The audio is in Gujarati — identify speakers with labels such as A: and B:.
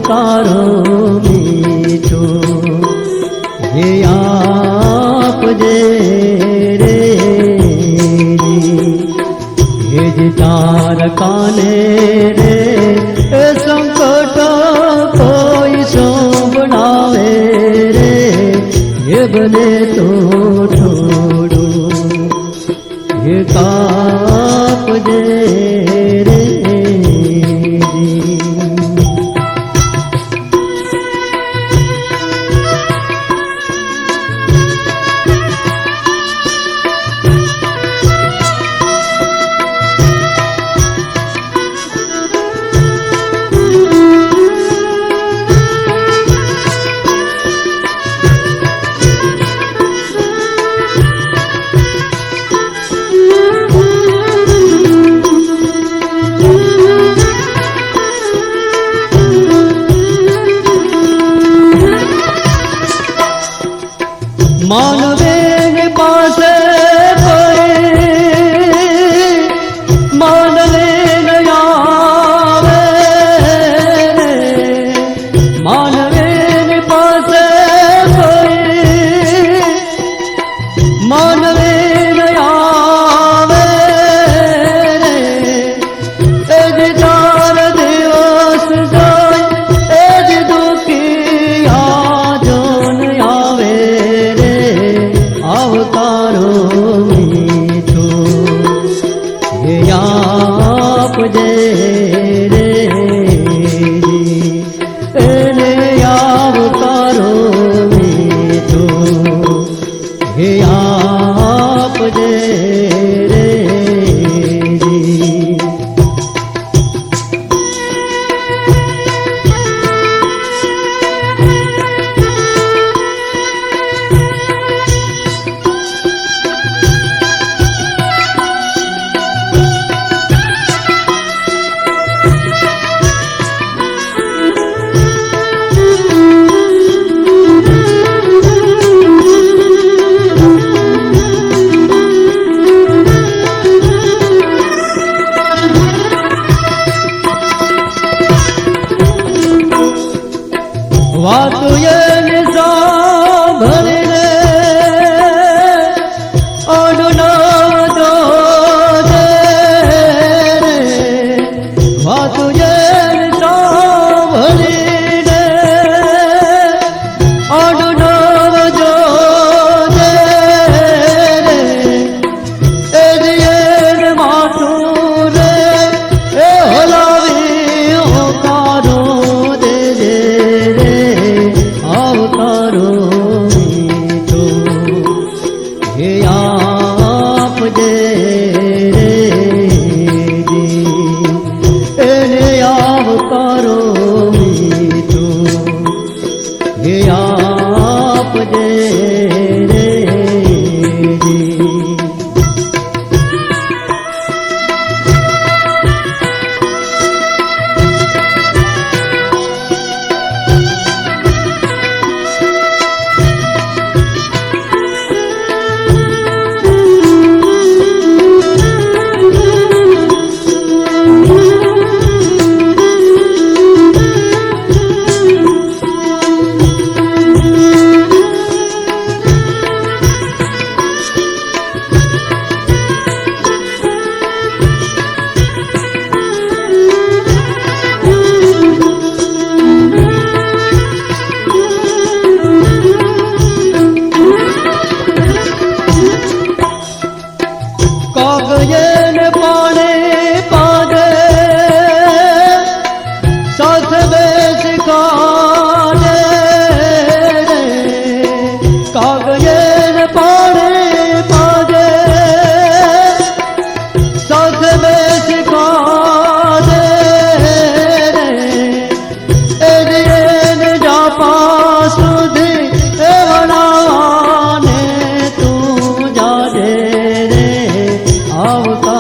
A: આવકારો મીઠો હે આપજે રે હે જ તારકાને રે સંકટ કોઈ સંભળાવે રે હે બને તો થોડું હે કાપજે રે માનવે પાસે માનવે આવે માનવે પાસે માનવે આવે એ જ તાર દિવસ જાય એ જ દુખિયા જોન આવે આવકારો મીઠો હે આપજે રે એને આવકારો મીઠો હે આપજે રે વાત એને સાંભળીને અનુનાદ દે વાત એને સાંભળીને અનુનાદ દે એ દિયે માથું રે એ હલાવી હોકારો દેજે આવકારો મીઠો હે આપજે રે એને આવકારો મીઠો હે આપજે રે કાગયને પાણે પાડે સાથ બેસી કાઢે કાગયને પાણે પાડે સાથ બેસી કાઢે એ દિયે જાપા સુધી એ વણાવાને તું જાજે રે આવતા